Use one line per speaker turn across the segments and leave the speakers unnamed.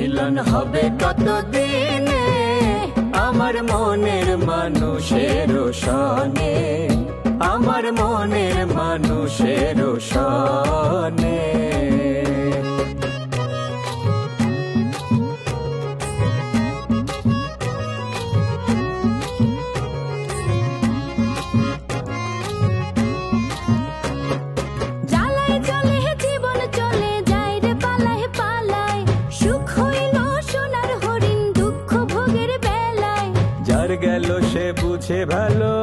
মিলন হবে কতদিনে আমার মনের মানুষের সনে, আমার মনের মানুষের সনে। গেল সে বুঝে ভালো,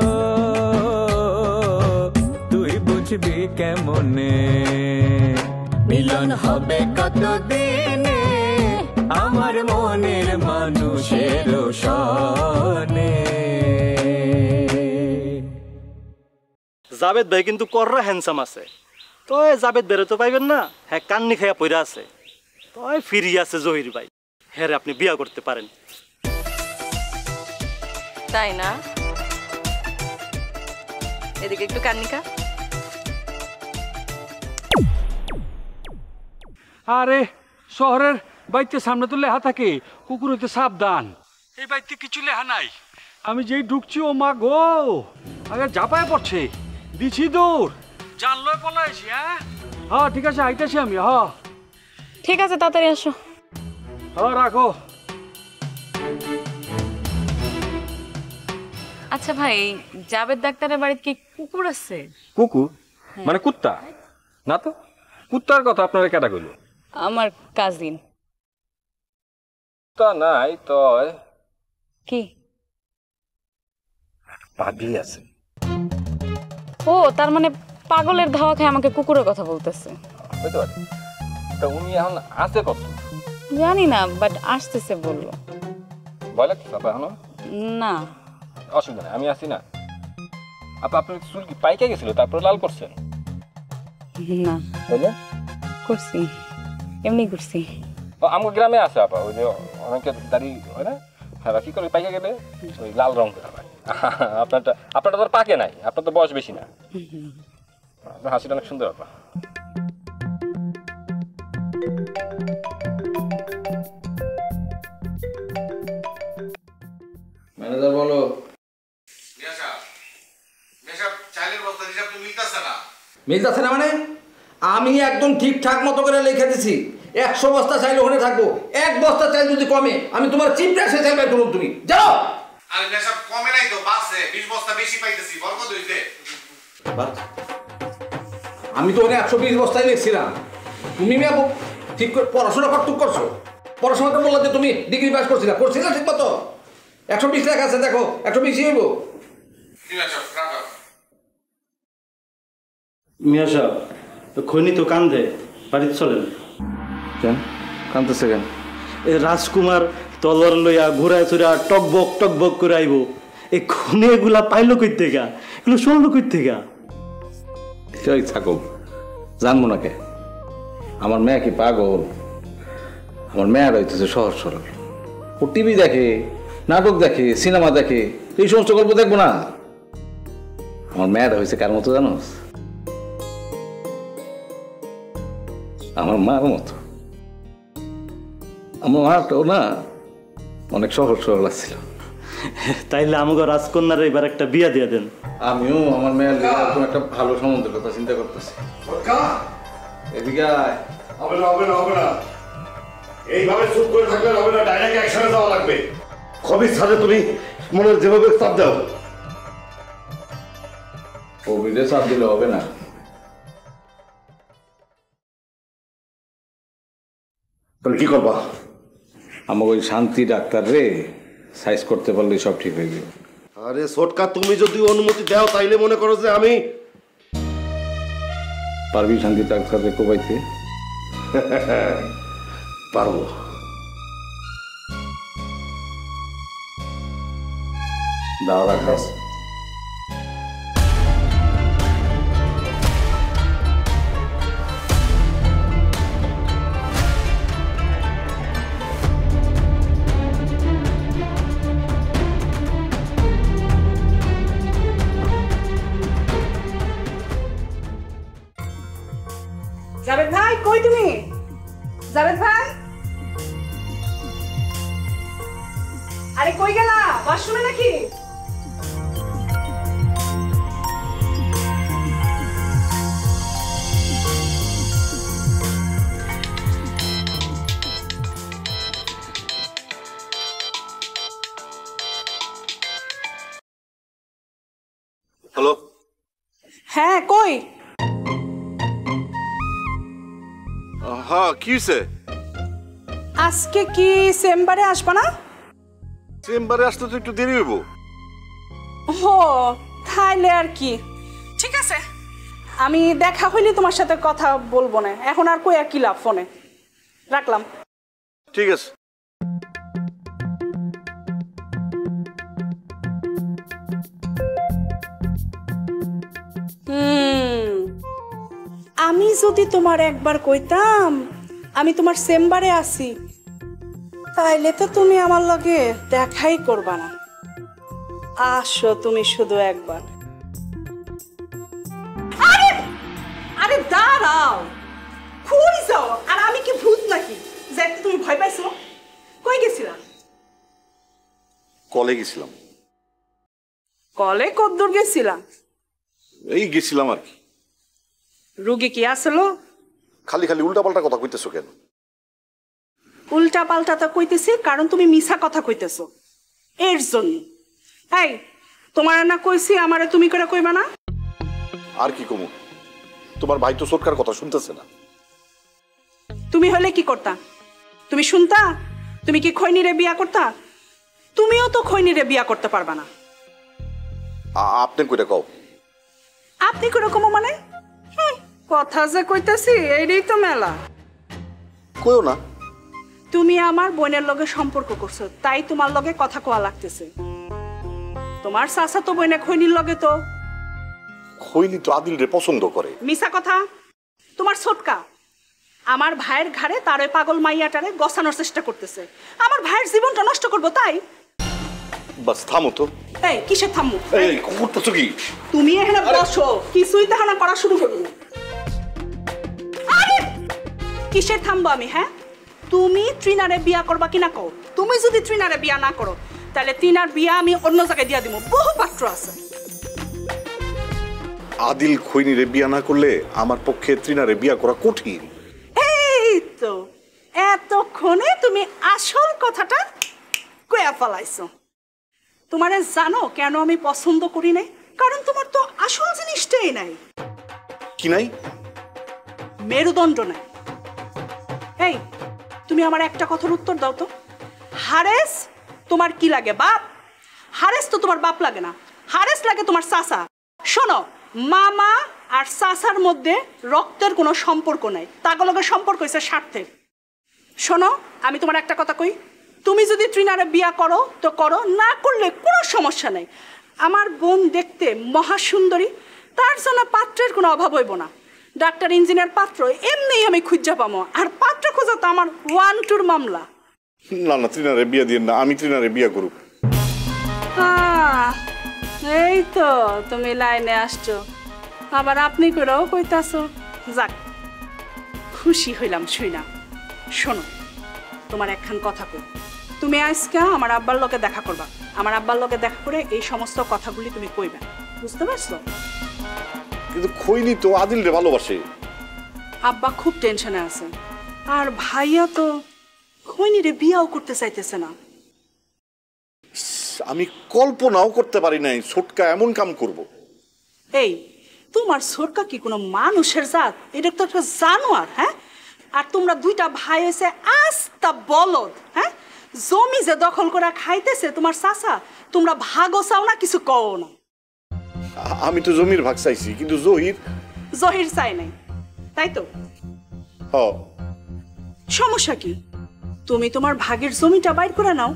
তুই বুঝবি কেমনে। মিলন হবে কতদিনে আমার মনের মানুষের সনে।
জাবেদ ভাই কিন্তু কররা হ্যান্ডসাম আছে, তো জাবেদ বেরো তো পাইবেন না, হ্যাঁ কান্নি খাইয়া পইরা আছে, তো ফিরিয়ে আছে জহির ভাই, হ্যাঁ আপনি বিয়া করতে পারেন।
তাই না? এদিকে একটু কান্নিকা।
আরে শহরের বাইতে সামনে তো লেখা থাকে কুকুর হইতে সাবধান, এই বাইতে কিছু লেখা নাই। আমি যেই ঢুকছি ও মা গো, আগে ঝাপায় পড়ছে, দিছি দৌড়, জানলো পলাইছি। হ্যাঁ হ্যাঁ ঠিক আছে, আইতাছি আমি। হ্যাঁ
ঠিক আছে, তাড়াতাড়ি আসো।
হ্যাঁ রাখো।
আচ্ছা ভাই, জাবেদ ডাক্তারের বাড়িতে কি কুকুর আছে?
কুকুর মানে কুত্তা? না তো, কুত্তার কথা আপনারা কেটা কইল?
আমার কাজিন।
তা নাই তো
কি
পাগলি আছে?
ও তার মানে পাগলের ধাওয়া খায় আমাকে কুকুরের কথা বলতেছে।
বুঝতে পারি। তা উনি এখন আছে কত?
জানি না, বাট আসতেছে বললো।
ভয় লাগতেছে আপা এখনো?
না
অসুবিধা নেই, আমি আছি না। আপা আপনার চুল কি পাইকে গেছিল তারপর লাল করছেন?
না করছি, এমনি করছি।
আমার গ্রামে আছে আপা, ওই যে অনেকে দাড়ি হয় না, হ্যাঁ কি করে পাইকে গেলে ওই লাল রং করে। আপনারটা তো পাকে নাই, আপনার তো বয়স বেশি না। আপনার হাসিটা অনেক সুন্দর আপা। ম্যানেজার বলো।
মিলতেছে না মানে? আমি একদম ঠিকঠাক মতো করে লিখে দিছি, 100 বস্তা চাইলে ওখানে থাকবো। 1 বস্তা চাইল যদি কমে আমি তোমার চিমটা সে চাইবে করুন, তুমি যাও।
আরে নেশা কমে নাই তো, বাসে 20 বস্তা বেশি পাইতেছি, বরকত হইছে।
আমি তো ওখানে 120 বস্তায় লিখছিলাম। তুমি মেয়ে ঠিক করে পড়াশোনা কতটুক করছো? পড়াশোনাটা বললো যে তুমি ডিগ্রি পাস করছিলা, করছিলা ঠিক মতো? 120 লেখা আছে, দেখো 120 হইব।
মিয়া সাহেব খনি তো কান্দে, বাড়িতে চলেন।
কেন কান্দতেছে কেন?
এ রাজকুমার তলর লইয়া ঘুরায় চুরা টকবক টকবক করে আইব, এই খনি এগুলা পাইলো কই থেকে, এগুলো শুনলো কই থেকে?
থাকুক, জানবো না কে? আমার মেয়ে কি পাগল? আমার মেয়ের হইতেছে সহজ সরল, ও টিভি দেখে, নাটক দেখে, সিনেমা দেখে, এই সমস্ত গল্প দেখবো না? আমার মেয়ের হয়েছে কার মতো জানোস? আমার মার মতো। আমার মাটাও না অনেক সহজ সরল ছিল।
তাইলে আমাকে রাজকন্যার এবার একটা বিয়া দিয়া দেন।
আমিও আমার মেয়ের এরকম একটা ভালো সম্বন্ধের কথা চিন্তা করতেছি। এদিকে
হবে না, হবে না, হবে না, এইভাবে চুপ করে থাকলে হবে না, ডাইরেক্ট অ্যাকশনে যাওয়া লাগবে। খবির সাথে তুমি মনে যেভাবে চাপ দাও,
কবিরে চাপ দিলে হবে না।
তাহলে কি করবা?
আমাকে ওই শান্তি ডাক্তার রে সাইজ করতে পারলে সব ঠিক হয়ে যাবে।
আরে সটকা, তুমি যদি অনুমতি দাও তাইলে মনে করো যে আমি
পারবি শান্তি ডাক্তারকে কোবাইতে?
পারবো।
দাও রাখাস।
জাবেদ ভাই কই তুমি? জাবেদ ভাই আরে কই গেলা বাথরুমে নাকি?
হ্যালো,
হ্যাঁ কই?
হ্যাঁ কি হয়েছে?
আজকে কি চেম্বারে আসবা না?
চেম্বারে আসতে তো একটু দেরি হইব।
ও তাইলে আর কি, ঠিক আছে আমি দেখা হইলে তোমার সাথে কথা বলবো না, এখন আর কই আর কি লাভ, ফোনে রাখলাম।
ঠিক আছে।
আমি যদি তোমার একবার কইতাম আমি তোমার চেম্বারে আছি, তাইলে তো তুমি আমার লগে দেখাই করবা না। আসো তুমি শুধু একবার। আরে আরে দাঁড়াও, কই যাও? আর আমি কি ভূত নাকি যে তুমি ভয় পাইছো? কই গেছিলা?
কলে গেছিলাম।
কলে কদ্দূর গেছিলা?
এই গেছিলাম আর কি।
রুগী কি আসলো?
খালি খালি উল্টাপাল্টা কথা কইতেছো কেন?
উল্টা পাল্টা তো কইতেছি কারণ তুমি মিছা কথা কইতেছো, এর জন্য। এই তোমার না কইছি আমারে তুমি করে কইবা না?
আর কি কমু, তোমার ভাই তো সরকার কথা শুনতেছে না।
তুমি হলে কি করতা? তুমি শুনতা? তুমি কি খৈনিরে বিয়া করতা? তুমিও তো খৈনিরে বিয়া করতে পারবা না।
আপনি কইটা কও।
আপনি কিরকম মানে? কথা যে কইতেছি এইটাই তো মেলা।
কইও না।
তুমি আমার বোনের লগে সম্পর্ক করছো, তাই তোমার লগে কথা কোয়া লাগতেছে। তোমার চাচা তো বোনে খৈনির লগে তো
খৈনি তো আদিল রে পছন্দ করে।
মিছা কথা। তোমার ছোটকা আমার ভাইয়ের ঘাড়ে তার ওই পাগল মাইয়াটারে গছানোর চেষ্টা করতেছে, আমার ভাইয়ের জীবনটা নষ্ট করবো তাই।
বাস থামো তো।
এই কিসের থামু?
এই করতেছো কি?
তুমি এখানে বসো, কিছুই তো না করা শুরু করবো। আরে কিসের থামবো আমি? হ্যাঁ তুমি ট্রিনারে বিয়া করবা কিনা কও? তুমি যদি ট্রিনারে বিয়া না করো তাহলে তিনার বিয়া আমি অন্য জায়গায় দিয়া দিব, বহু পাত্র আছে।
আদিল খৈনি রে বিয়া না করলে আমার পক্ষে তৃণারে বিয়া করা কঠিন।
এই তো এতক্ষণে তুমি আসল কথাটা কয়া ফেলাইছো। তোমারে জানো কেন আমি পছন্দ করি নাই? কারণ তোমার তো আসল জিনিসটাই নাই।
কি নাই?
মেরুদণ্ড নাই। এই তুমি আমার একটা কথার উত্তর দাও তো, হারেস তোমার কি লাগে? বাপ? হারেস তো তোমার বাপ লাগে না, হারেস লাগে তোমার চাচা। শোনো, মামা আর চাচার মধ্যে রক্তের কোনো সম্পর্ক নাই, তাগলগের সম্পর্ক হয়েছে স্বার্থের। শোনো আমি তোমার একটা কথা কই, তুমি যদি ট্রিনারে বিয়া করো তো করো, না করলে কোনো সমস্যা নেই। আমার বোন দেখতে মহাসুন্দরী, তার জন্য পাত্রের কোনো অভাব হইব না। ডাক্তার ইঞ্জিনিয়ার পাত্র এমনিই আমি খুঁজা পাবো, আর পাত্র খোঁজা তো আমার 1-2 মামলা।
না না, তৃণারে বিয়া দিয়ে না, আমি তৃণারে বিয়া করুক।
এই তো তুমি লাইনে আসছো, আবার আপনি করেও কইতাছো। যাক খুশি হইলাম শুইনা। শোনো তোমার একখান কথা কই, তুমি আজকে আমার আব্বার লগে দেখা করবা, আমার আব্বার লগে দেখা করে এই সমস্ত কথাগুলি তুমি কইবা, বুঝতে পারছো?
কিন্তু খৈনি তো আদিল রে ভালোবাসে।
আব্বা খুব টেনশনে আছে, আর ভাইয়া তো খৈনিরে বিয়াও করতে চাইতেছে না।
আমি কল্পনাও করতে পারি নাই ছোটকা এমন কাম করব।
এই তোমার সরকার কি কোনো মানুষের জাত? এটা তো একটা জানোয়ার। হ্যাঁ, আর তোমরা দুইটা ভাই এসে আস্তা বলদ। হ্যাঁ, জমি যে দখল করে খাইতেছে তোমার চাচা, তোমরা ভাগও চাও না, কিছু কও না।
আমি তো জমির ভাগ চাইছি, কিন্তু
জহির চাই নাই, তাই তো?
হ,
সমস্যা কি? তুমি তোমার ভাগের জমিটা বাইর করে নাও।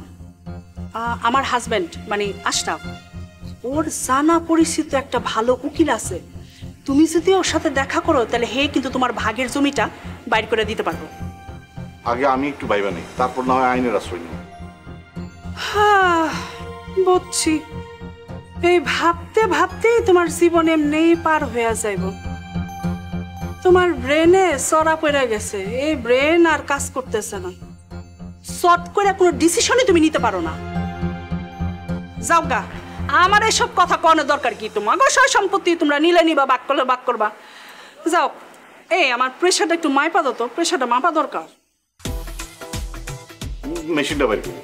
আমার হাজবেন্ড মানে আশরাফ, ওর জানা পরিচিত একটা ভালো উকিল আছে, তুমি যদি ওর সাথে দেখা করো তাহলে হে কিন্তু তোমার ভাগের জমিটা বাইর করে দিতে পারবো।
আগে আমি একটু ভাইবা নেই, তারপর না হয় আইনের আশ্রয় নিই।
বুঝছি, এই ভাবতে ভাবতেই তোমার জীবন এমনিই পার হয়ে যাইব। তোমার ব্রেনে চড়া পড়ে গেছে, এই ব্রেন আর কাজ করতেছে না, শর্ট করে কোনো ডিসিশনই তুমি নিতে পারো না। যাও গা, আমার এসব কথা কনের দরকার কি? তোমার সয় সম্পত্তি তোমরা নিলে নিবা, বাক করলে বাক করবা। যাও। এই আমার প্রেশারটা একটু মাপা দাও তো, প্রেশারটা মাপা দরকার।
মেশিনটা বের করি।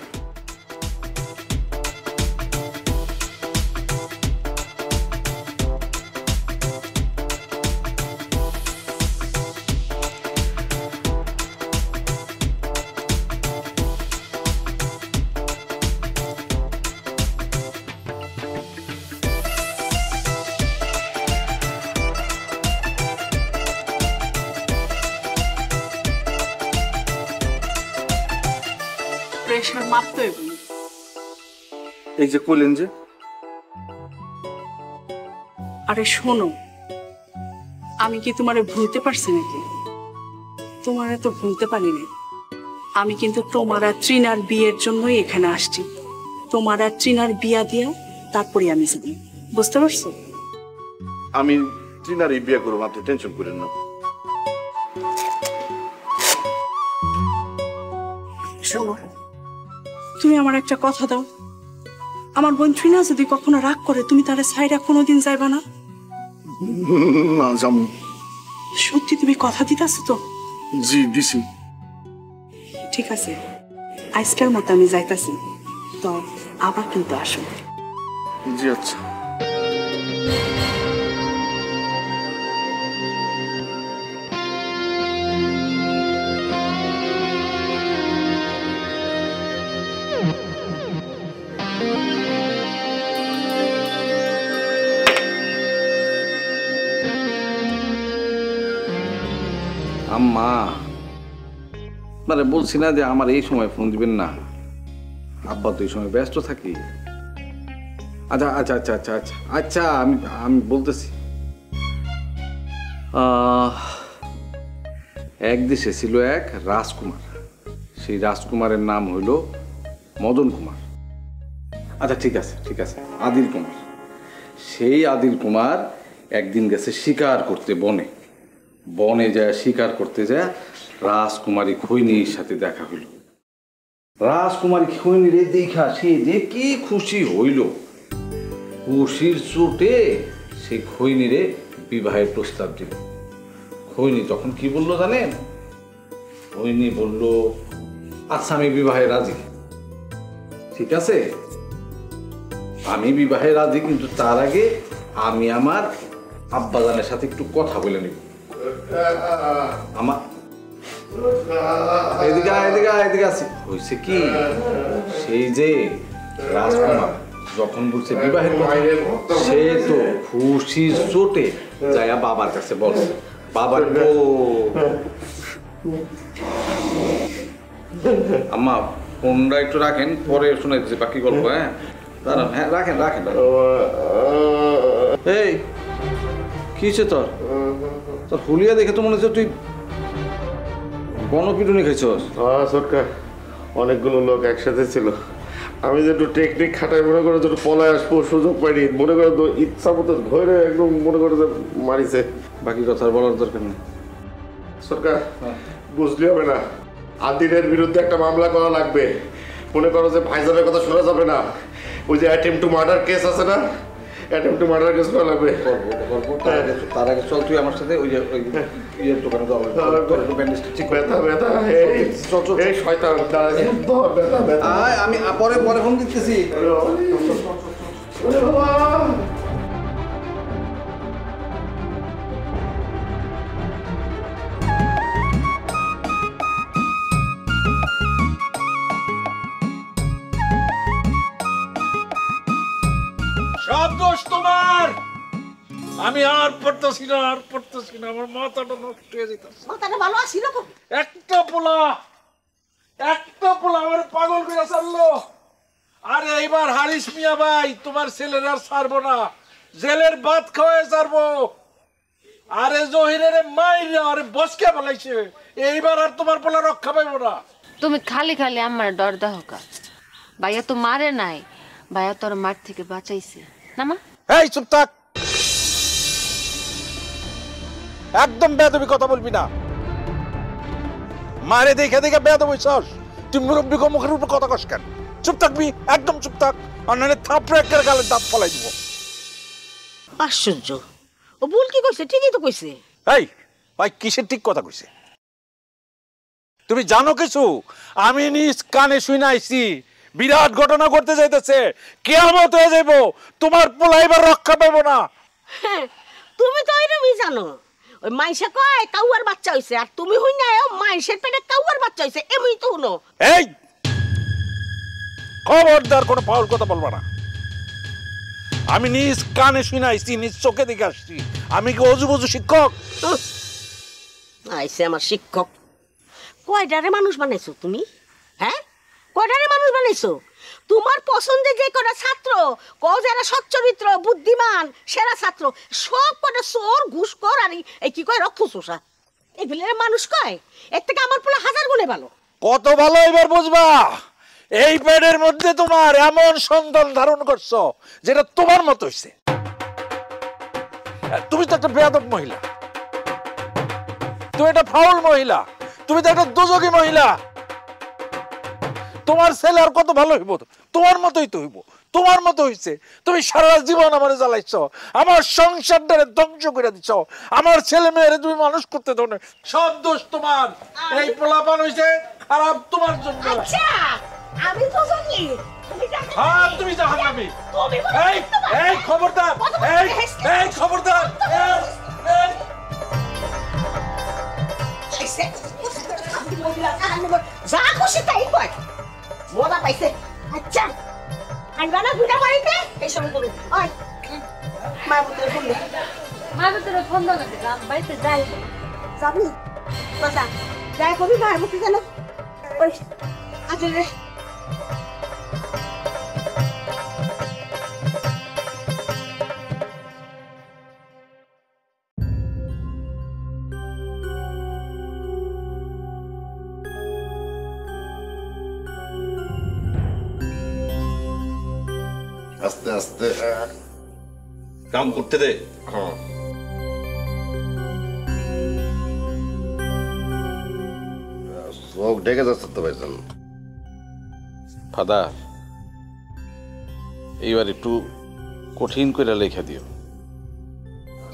প্রেশার মাপতে হইব।
এই যে কইলেন যে,
আরে শোনো, আমি কি তোমারে ভুলতে পারছি নাকি? তোমারে তো ভুলতে পারিনি। আমি কিন্তু তোমার আর ট্রিনার বিয়ের জন্যই এখানে আসছি। তোমার আর ট্রিনার বিয়া দিয়া তারপরে আমি যাব, বুঝতে পারছো?
আমি ট্রিনারই বিয়ে করবো, আপনি টেনশন করেন না।
শোনো, তুমি আমার একটা কথা দাও, আমার বোন ট্রিনা যদি কখনো রাগ করে তুমি তাহলে সাইডা কোনোদিন যাইবা না?
না যাম।
সত্যি তুমি কথা দিতেছো তো?
জি দিছি।
ঠিক আছে, আজকের মতো আমি যাইতাছি, তো আবার কিন্তু আসো।
জি আচ্ছা।
আম্মা, মানে বলছি না যে আমার এই সময় ফোন দিবেন না, আব্বা তো এই সময় ব্যস্ত থাকি। আচ্ছা আচ্ছা আচ্ছা আচ্ছা আচ্ছা আচ্ছা আমি আমি বলতেছি। এক দেশে ছিল এক রাজকুমার, সেই রাজকুমারের নাম হইল মদন কুমার। আচ্ছা ঠিক আছে ঠিক আছে, আদিল কুমার। সেই আদিল কুমার একদিন গেছে শিকার করতে বনে। বনে যায় শিকার করতে যায় রাজকুমারী খৈনির সাথে দেখা হইল। রাজকুমারী খৈনিরে দেখা সে যে কি খুশি হইল, খুশির চোটে সেই খৈনিরে বিবাহের প্রস্তাব দিল। খৈনি তখন কি বললো জানেন? খৈনি বলল, আচ্ছা আমি বিবাহে রাজি, ঠিক আছে আমি বিবাহে রাজি, কিন্তু তার আগে আমি আমার আব্বাজানের সাথে একটু কথা বলে নিব। আমার এদিকে এদিকে এদিকে আছে। হয়েছে কি, সেই যে রাজকুমার যখন বলছে বিবাহের কথা, সে তো খুশির চোটে যায়া বাবার কাছে বল, বাবার তো আম্মা ফোনটা একটু রাখেন, পরে শোনাই দিচ্ছি বাকি গল্প। হ্যাঁ দাঁড়ান, হ্যাঁ রাখেন রাখেন। এই কি হচ্ছে তোর? তোর হুলিয়া দেখে তো মনে হচ্ছে তুই গণপিটুনি খাইছস।
হ্যাঁ সরকার, অনেকগুলো লোক একসাথে ছিল, আমি যে একটু টেকনিক খাটাই মনে করে একটু পলায় আসবো, সুযোগ পাইনি, মনে করে তো ইচ্ছা মতো ধরে একদম মনে করে যে মারিছে।
বাকি কথা আর বলার দরকার নেই।
সরকার বুঝলি হবে না, আদিলের বিরুদ্ধে একটা মামলা করা লাগবে। মনে করো যে ভাইজানের কথা শোনা যাবে না, ওই যে অ্যাটেম্প টু মার্ডার কেস আছে না, অ্যাটেম্প টু মার্ডার কেস করা লাগবে।
তার আগে চল তুই আমার সাথে ওই যে ওই ইয়ের দোকানে যাওয়া,
ব্যথা ব্যথা এই শয়তান ব্যথা ব্যথা।
আমি পরে পরে ফোন দিতেছি।
সব দোষ তোমার। আমি আর পড়তেছি না, আর পড়তেছি না, আমার মাথাটা নষ্ট হয়ে যেতেছে।
মাথাটা ভালো আসিল তো?
একটা পোলা আমার পাগল করে ছাড়লো। আরে এইবার হারিস মিয়া ভাই, তোমার ছেলের আর ছাড়বো না, জেলের ভাত খাওয়াই ছাড়বো। আরে জহিরের মাইরে আরে বসকে বলাইছে, এইবার আর তোমার পোলা রক্ষা পাইব না।
তুমি খালি খালি আমার ডর দাহকা, ভাইয়া তো মারে নাই, ভাইয়া তোর মার থেকে বাঁচাইছে না মা।
এই চুপ থাক, একদম বেয়াদবি কথা বলবি না। মারে দেখে দেখে বেয়াদব হইছস, তুই মুরব্বী মুখের উপর কথা কস কেন?
চুপ থাকবি, একদম চুপ থাক, আর নাহলে থাপড়ে একটা গালে দাঁত ফলাই দিব।
আশ্চর্য, ও ভুল কি কইছে? ঠিকই তো কইছে।
এই ভাই, কিসের ঠিক কথা কইছে? তুমি জানো কিছু? আমি নিজ কানে শুনে আইছি বিরাট ঘটনা ঘটতে যাইতেছে, কিয়ামত হয়ে যাইব, তোমার পোলা এবার রক্ষা পাইব না।
তুমি তো এরকমই জানো, ওই মাইসে কয় কাউয়ার বাচ্চা হইছে, আর তুমি হই না মাইসের পেটে কাউয়ার বাচ্চা হইছে, এমনি তো শুনো।
এই খবরদার কোনো ফাউল কথা বলবা না। আমি নিজ কানে শুনে আইছি, নিজ চোখে দেখে আসছি। আমি কি অজু বজু শিক্ষক?
আইসে আমার শিক্ষক। কয়টারে মানুষ বানাইছো তুমি? হ্যাঁ, কয়টারে মানুষ বানাইছো? তোমার পছন্দের যে কটা ছাত্র, যারা সচ্চরিত্র বুদ্ধিমান সেরা ছাত্র, সব কটা চোর ঘুষখোর আর এই কি কয় রক্ত চোষা, এগুলো মানুষ কয়? এর থেকে আমার পোলা হাজার গুণে ভালো।
কত ভালো এবার বুঝবা। এই পেটের মধ্যে তোমার এমন সন্তান ধারণ করছো যেটা তোমার মতো হইছে। তুমি তো একটা বেয়াদব মহিলা, তুমি একটা ফাউল মহিলা, তুমি তো একটা দোজখী মহিলা। তোমার ছেলে আর কত ভালো হইব? তোমার মতোই তো হইব, তোমার মতো হইছে। তুমি সারা জীবন আমারে জ্বালাইছো, আমার সংসারটারে ধ্বংস করে দিচ্ছ, আমার ছেলে মেয়েরে তুমি মানুষ করতে দাও না। সব দোষ তোমার। এই পোলাপান হইছে খারাপ তোমার জন্য।
আচ্ছা, আমি তো জানি
হ্যাঁ, তুমি জাহান্নামী। এই এই খবরদার, এই এই খবরদার।
যা খুশি তাই কর, মজা পাইছে। আচ্ছা, আনবা না দুটা বাড়িতে এই সব করু। ওই মা বুতরে ফোন দে,
মা ভিতরে ফোন দাও না, বাড়িতে যাই
যাবি বাসা যাই কবি ভাই বুকে গেল। ওই আজ রে
আস্তে আস্তে
কাম করতে দে।
চোখ ডেকে যাচ্ছে তো ভাইজান।
ফাদার, এইবার একটু কঠিন করে লেখা দিও,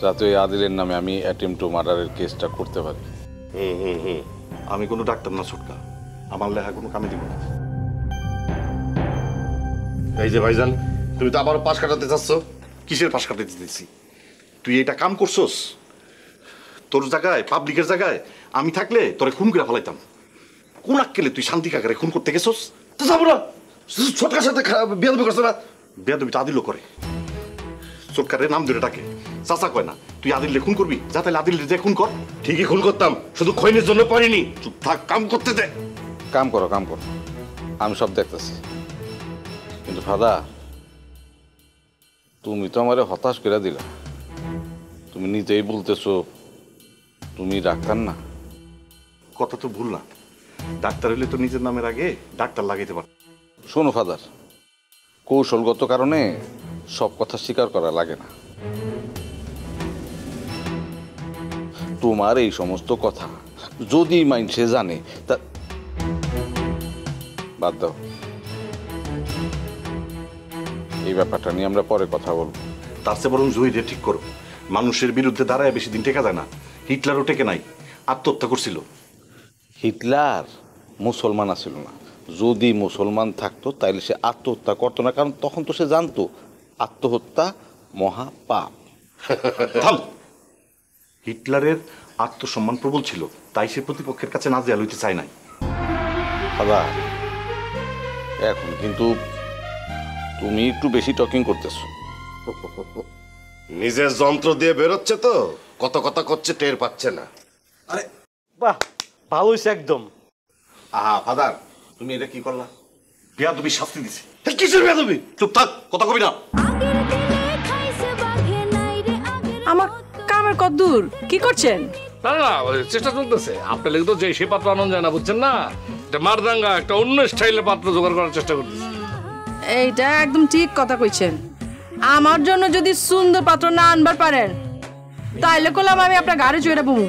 যাতে ওই আদিলের নামে আমি অ্যাটেম্প টু মার্ডারের কেসটা করতে পারি।
আমি কোনো ডাক্তার না ছোটকা, আমার লেখা কোনো কামে দিব না।
এই যে ভাইজান, তুমি তো আবারও পাশ কাটাতে চাচ্ছ।
কিসের পাশ কাটাতে দিতেছি? তুই এটা কাম করছস, তোর জায়গায় পাবলিকের জায়গায় আমি থাকলে তোরে খুন করে ফেলাইতাম। কোন আক্কেলে তুই শান্তি কাকারে খুন করতে গেছস?
তো যাবো না, ছোটকার সাথে বেয়াদবি করছো না?
বেয়াদবি তো আদিলও করে, ছোটকারে নাম ধরে ডাকে, চাচা কয় না। তুই আদিলরে খুন করবি, যা তাহলে আদিলরে যে খুন কর।
ঠিকই খুন করতাম, শুধু খৈনির জন্য পারিনি।
চুপ থাক, কাম করতে দে।
কাম করো, কাম করো, আমি সব দেখতেছি। কিন্তু ফাদার, তুমি তো আমারে হতাশ করে দিলা। তুমি নিজেই বলতেছো তুমি ডাক্তার না।
কথা তো ভুল না, ডাক্তার হইলে তো নিজের নামের আগে ডাক্তার লাগাইতে পার।
শোনো ফাদার, কৌশলগত কারণে সব কথা স্বীকার করা লাগে না। তোমার এই সমস্ত কথা যদি মাইন্ডসে জানে তা বাদ দাও। এই ব্যাপারটা নিয়ে আমরা পরে কথা বলবো।
তার চেয়ে বরং জহিরে ঠিক করো। মানুষের বিরুদ্ধে দাঁড়ায় বেশি দিন টেকা যায় না। হিটলারও টেকে নাই, আত্মহত্যা করছিল।
হিটলার মুসলমান আছিল না। যদি মুসলমান থাকতো তাইলে সে আত্মহত্যা করতো না, কারণ তখন তো সে জানতো আত্মহত্যা মহা পাপ।
থাম। হিটলারের আত্মসম্মান প্রবল ছিল, তাই সে প্রতিপক্ষের কাছে নাজেহাল হইতে চায় নাই।
দাদা, এখন কিন্তু তুমি একটু বেশি টকিং করতেছো।
নিজের যন্ত্র দিয়ে বেরোচ্ছে তো, কত কথা করছে টের পাচ্ছে না।
আরে বাহ, ভালো হয়েছে একদম।
আহা ফাদার, তুমি এটা কি করলা? বেয়াদবি শাস্তি দিছি।
কিসের বেয়াদবি?
চুপ থাক, কথা কবি না।
আমার কামের কত দূর, কি করছেন?
না না, চেষ্টা চলতেছে। আপনার লেগে তো যে সে পাত্র আনন্দ যায় না, বুঝছেন না? এটা মারদাঙ্গা একটা অন্য স্টাইলের পাত্র জোগাড় করার চেষ্টা করতেছে।
এইটা একদম ঠিক কথা কইছেন। আমার জন্য যদি সুন্দর পাত্র না আনবার পারেন তাইলে কলাম আমি আপনার গাড়ি চড়ে বমু।